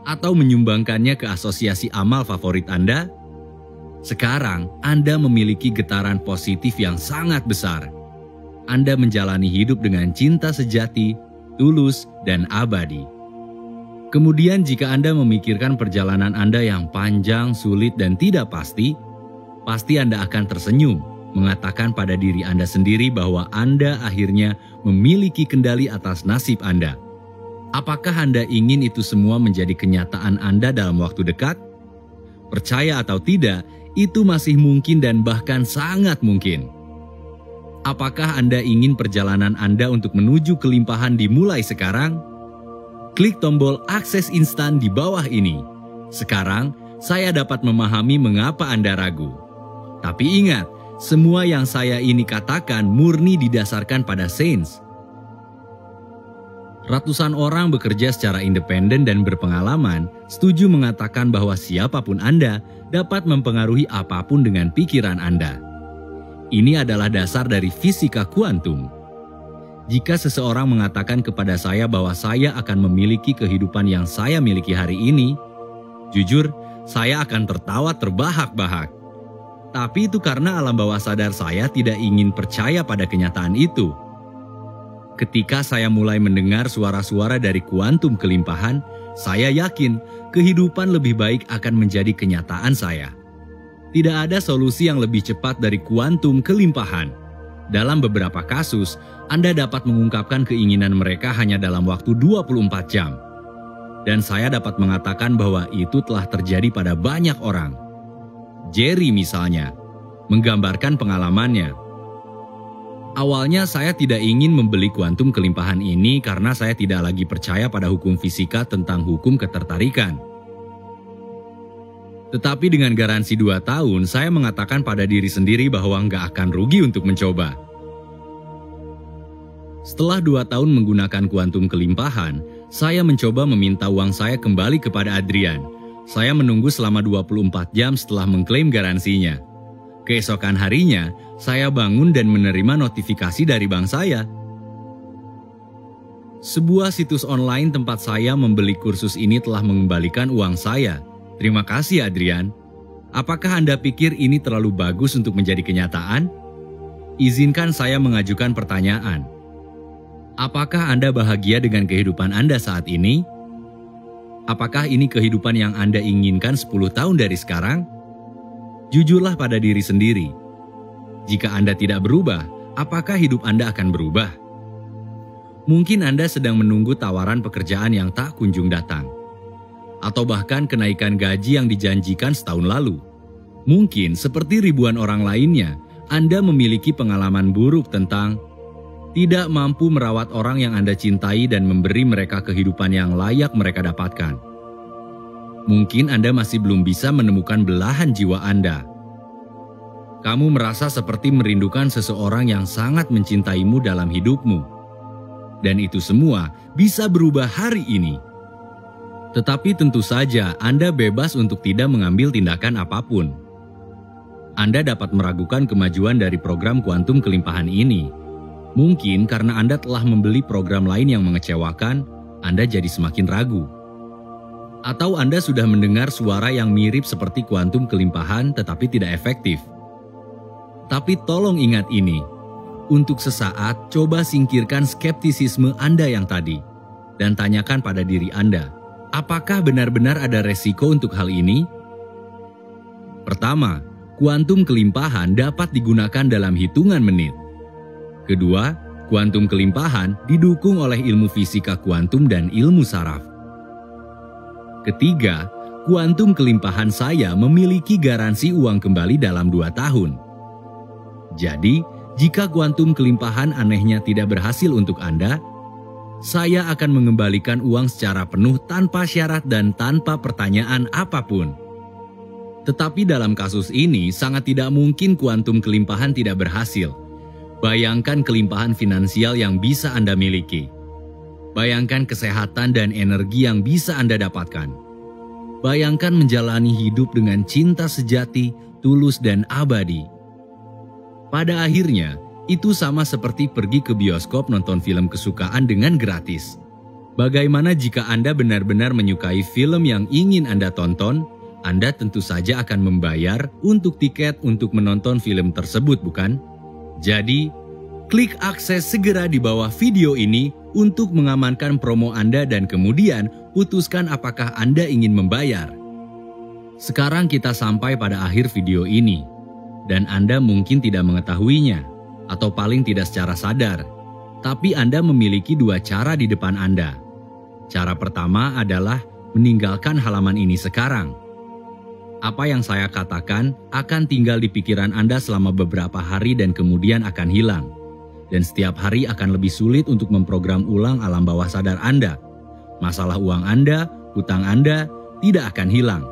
Atau menyumbangkannya ke asosiasi amal favorit Anda? Sekarang, Anda memiliki getaran positif yang sangat besar. Anda menjalani hidup dengan cinta sejati, tulus, dan abadi. Kemudian jika Anda memikirkan perjalanan Anda yang panjang, sulit, dan tidak pasti Anda akan tersenyum, mengatakan pada diri Anda sendiri bahwa Anda akhirnya memiliki kendali atas nasib Anda. Apakah Anda ingin itu semua menjadi kenyataan Anda dalam waktu dekat? Percaya atau tidak, itu masih mungkin dan bahkan sangat mungkin. Apakah Anda ingin perjalanan Anda untuk menuju kelimpahan dimulai sekarang? Klik tombol akses instan di bawah ini. Sekarang, saya dapat memahami mengapa Anda ragu. Tapi ingat, semua yang saya ini katakan murni didasarkan pada sains. Ratusan orang bekerja secara independen dan berpengalaman setuju mengatakan bahwa siapapun Anda dapat mempengaruhi apapun dengan pikiran Anda. Ini adalah dasar dari fisika kuantum. Jika seseorang mengatakan kepada saya bahwa saya akan memiliki kehidupan yang saya miliki hari ini, jujur, saya akan tertawa terbahak-bahak. Tapi itu karena alam bawah sadar saya tidak ingin percaya pada kenyataan itu. Ketika saya mulai mendengar suara-suara dari kuantum kelimpahan, saya yakin kehidupan lebih baik akan menjadi kenyataan saya. Tidak ada solusi yang lebih cepat dari kuantum kelimpahan. Dalam beberapa kasus, Anda dapat mengungkapkan keinginan mereka hanya dalam waktu 24 jam. Dan saya dapat mengatakan bahwa itu telah terjadi pada banyak orang. Jerry misalnya, menggambarkan pengalamannya. Awalnya saya tidak ingin membeli kuantum kelimpahan ini karena saya tidak lagi percaya pada hukum fisika tentang hukum ketertarikan. Tetapi dengan garansi 2 tahun, saya mengatakan pada diri sendiri bahwa nggak akan rugi untuk mencoba. Setelah 2 tahun menggunakan kuantum kelimpahan, saya mencoba meminta uang saya kembali kepada Adrian. Saya menunggu selama 24 jam setelah mengklaim garansinya. Keesokan harinya, saya bangun dan menerima notifikasi dari bank saya. Sebuah situs online tempat saya membeli kursus ini telah mengembalikan uang saya. Terima kasih, Adrian. Apakah Anda pikir ini terlalu bagus untuk menjadi kenyataan? Izinkan saya mengajukan pertanyaan. Apakah Anda bahagia dengan kehidupan Anda saat ini? Apakah ini kehidupan yang Anda inginkan 10 tahun dari sekarang? Jujurlah pada diri sendiri. Jika Anda tidak berubah, apakah hidup Anda akan berubah? Mungkin Anda sedang menunggu tawaran pekerjaan yang tak kunjung datang. Atau bahkan kenaikan gaji yang dijanjikan setahun lalu. Mungkin seperti ribuan orang lainnya, Anda memiliki pengalaman buruk tentang tidak mampu merawat orang yang Anda cintai dan memberi mereka kehidupan yang layak mereka dapatkan. Mungkin Anda masih belum bisa menemukan belahan jiwa Anda. Kamu merasa seperti merindukan seseorang yang sangat mencintaimu dalam hidupmu. Dan itu semua bisa berubah hari ini. Tetapi tentu saja Anda bebas untuk tidak mengambil tindakan apapun. Anda dapat meragukan kemajuan dari program kuantum kelimpahan ini. Mungkin karena Anda telah membeli program lain yang mengecewakan, Anda jadi semakin ragu. Atau Anda sudah mendengar suara yang mirip seperti kuantum kelimpahan tetapi tidak efektif. Tapi tolong ingat ini, untuk sesaat coba singkirkan skeptisisme Anda yang tadi dan tanyakan pada diri Anda, apakah benar-benar ada resiko untuk hal ini? Pertama, kuantum kelimpahan dapat digunakan dalam hitungan menit. Kedua, kuantum kelimpahan didukung oleh ilmu fisika kuantum dan ilmu saraf. Ketiga, kuantum kelimpahan saya memiliki garansi uang kembali dalam 2 tahun. Jadi, jika kuantum kelimpahan anehnya tidak berhasil untuk Anda, saya akan mengembalikan uang secara penuh tanpa syarat dan tanpa pertanyaan apapun. Tetapi dalam kasus ini sangat tidak mungkin kuantum kelimpahan tidak berhasil. Bayangkan kelimpahan finansial yang bisa Anda miliki. Bayangkan kesehatan dan energi yang bisa Anda dapatkan. Bayangkan menjalani hidup dengan cinta sejati, tulus dan abadi. Pada akhirnya, itu sama seperti pergi ke bioskop nonton film kesukaan dengan gratis. Bagaimana jika Anda benar-benar menyukai film yang ingin Anda tonton? Anda tentu saja akan membayar untuk tiket untuk menonton film tersebut, bukan? Jadi, klik akses segera di bawah video ini untuk mengamankan promo Anda dan kemudian putuskan apakah Anda ingin membayar. Sekarang kita sampai pada akhir video ini, dan Anda mungkin tidak mengetahuinya, atau paling tidak secara sadar. Tapi Anda memiliki 2 cara di depan Anda. Cara pertama adalah meninggalkan halaman ini sekarang. Apa yang saya katakan akan tinggal di pikiran Anda selama beberapa hari dan kemudian akan hilang. Dan setiap hari akan lebih sulit untuk memprogram ulang alam bawah sadar Anda. Masalah uang Anda, hutang Anda tidak akan hilang.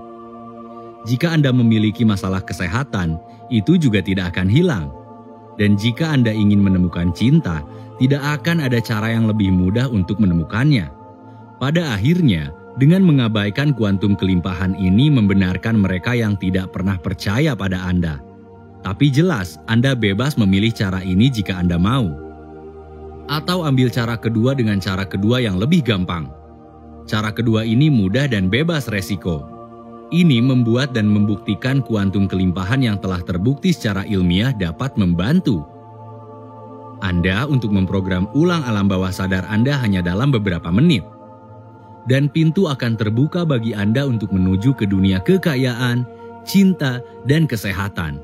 Jika Anda memiliki masalah kesehatan, itu juga tidak akan hilang. Dan jika Anda ingin menemukan cinta, tidak akan ada cara yang lebih mudah untuk menemukannya. Pada akhirnya, dengan mengabaikan kuantum kelimpahan ini membenarkan mereka yang tidak pernah percaya pada Anda. Tapi jelas, Anda bebas memilih cara ini jika Anda mau. Atau ambil cara kedua dengan cara kedua yang lebih gampang. Cara kedua ini mudah dan bebas resiko. Ini membuat dan membuktikan kuantum kelimpahan yang telah terbukti secara ilmiah dapat membantu Anda untuk memprogram ulang alam bawah sadar Anda hanya dalam beberapa menit. Dan pintu akan terbuka bagi Anda untuk menuju ke dunia kekayaan, cinta, dan kesehatan.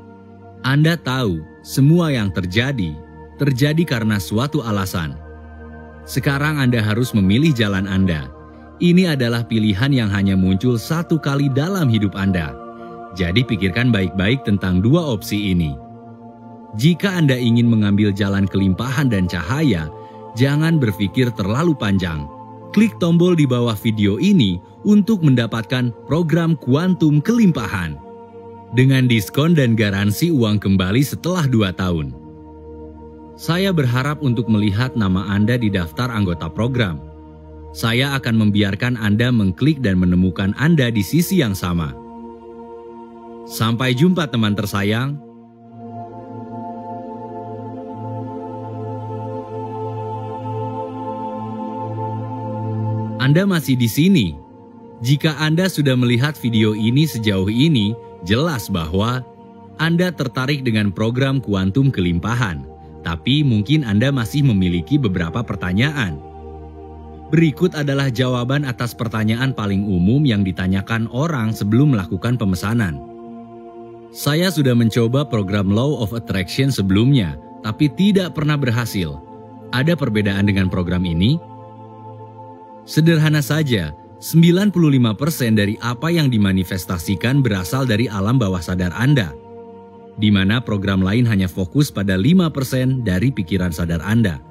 Anda tahu semua yang terjadi karena suatu alasan. Sekarang Anda harus memilih jalan Anda. Ini adalah pilihan yang hanya muncul 1 kali dalam hidup Anda. Jadi pikirkan baik-baik tentang 2 opsi ini. Jika Anda ingin mengambil jalan kelimpahan dan cahaya, jangan berpikir terlalu panjang. Klik tombol di bawah video ini untuk mendapatkan program kuantum kelimpahan. Dengan diskon dan garansi uang kembali setelah 2 tahun. Saya berharap untuk melihat nama Anda di daftar anggota program. Saya akan membiarkan Anda mengklik dan menemukan Anda di sisi yang sama. Sampai jumpa teman tersayang. Anda masih di sini. Jika Anda sudah melihat video ini sejauh ini, jelas bahwa Anda tertarik dengan program kuantum kelimpahan. Tapi mungkin Anda masih memiliki beberapa pertanyaan. Berikut adalah jawaban atas pertanyaan paling umum yang ditanyakan orang sebelum melakukan pemesanan. Saya sudah mencoba program Law of Attraction sebelumnya, tapi tidak pernah berhasil. Ada perbedaan dengan program ini? Sederhana saja, 95% dari apa yang dimanifestasikan berasal dari alam bawah sadar Anda, di mana program lain hanya fokus pada 5% dari pikiran sadar Anda.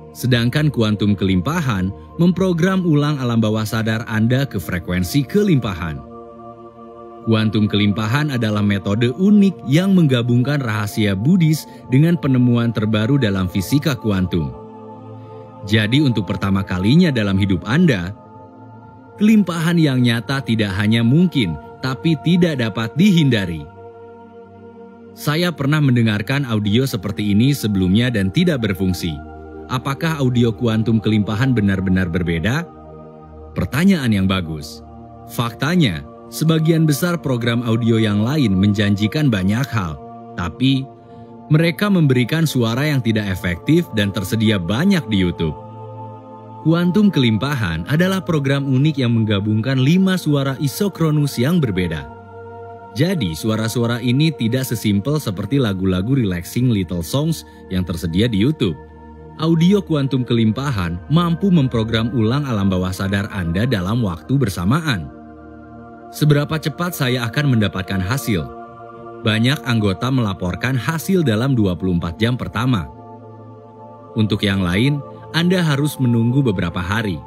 Sedangkan kuantum kelimpahan memprogram ulang alam bawah sadar Anda ke frekuensi kelimpahan. Kuantum kelimpahan adalah metode unik yang menggabungkan rahasia Buddhis dengan penemuan terbaru dalam fisika kuantum. Jadi untuk pertama kalinya dalam hidup Anda, kelimpahan yang nyata tidak hanya mungkin, tapi tidak dapat dihindari. Saya pernah mendengarkan audio seperti ini sebelumnya dan tidak berfungsi. Apakah audio kuantum kelimpahan benar-benar berbeda? Pertanyaan yang bagus. Faktanya, sebagian besar program audio yang lain menjanjikan banyak hal, tapi mereka memberikan suara yang tidak efektif dan tersedia banyak di YouTube. Kuantum kelimpahan adalah program unik yang menggabungkan 5 suara isokronus yang berbeda. Jadi suara-suara ini tidak sesimpel seperti lagu-lagu relaxing little songs yang tersedia di YouTube. Audio kuantum kelimpahan mampu memprogram ulang alam bawah sadar Anda dalam waktu bersamaan. Seberapa cepat saya akan mendapatkan hasil? Banyak anggota melaporkan hasil dalam 24 jam pertama. Untuk yang lain, Anda harus menunggu beberapa hari.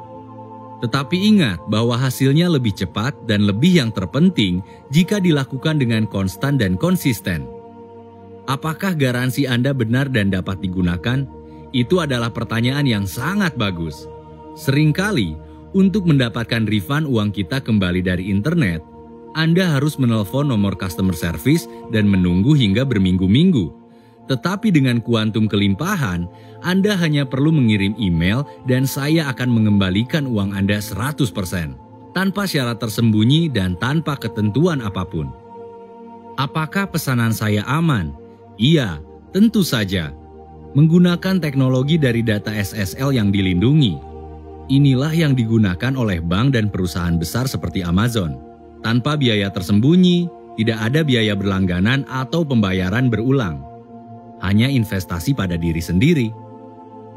Tetapi ingat bahwa hasilnya lebih cepat dan lebih yang terpenting jika dilakukan dengan konstan dan konsisten. Apakah garansi Anda benar dan dapat digunakan? Itu adalah pertanyaan yang sangat bagus. Seringkali, untuk mendapatkan refund uang kita kembali dari internet, Anda harus menelpon nomor customer service dan menunggu hingga berminggu-minggu. Tetapi dengan kuantum kelimpahan, Anda hanya perlu mengirim email dan saya akan mengembalikan uang Anda 100%, tanpa syarat tersembunyi dan tanpa ketentuan apapun. Apakah pesanan saya aman? Iya, tentu saja. Menggunakan teknologi dari data SSL yang dilindungi. Inilah yang digunakan oleh bank dan perusahaan besar seperti Amazon. Tanpa biaya tersembunyi, tidak ada biaya berlangganan atau pembayaran berulang. Hanya investasi pada diri sendiri.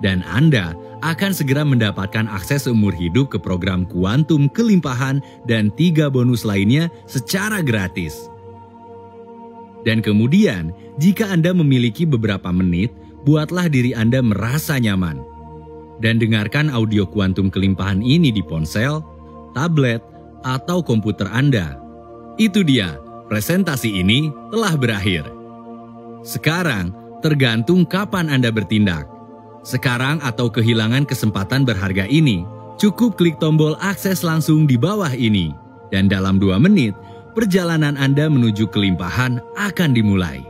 Dan Anda akan segera mendapatkan akses seumur hidup ke program kuantum kelimpahan dan 3 bonus lainnya secara gratis. Dan kemudian, jika Anda memiliki beberapa menit, buatlah diri Anda merasa nyaman. Dan dengarkan audio kuantum kelimpahan ini di ponsel, tablet, atau komputer Anda. Itu dia, presentasi ini telah berakhir. Sekarang, tergantung kapan Anda bertindak. Sekarang atau kehilangan kesempatan berharga ini, cukup klik tombol akses langsung di bawah ini. Dan dalam 2 menit, perjalanan Anda menuju kelimpahan akan dimulai.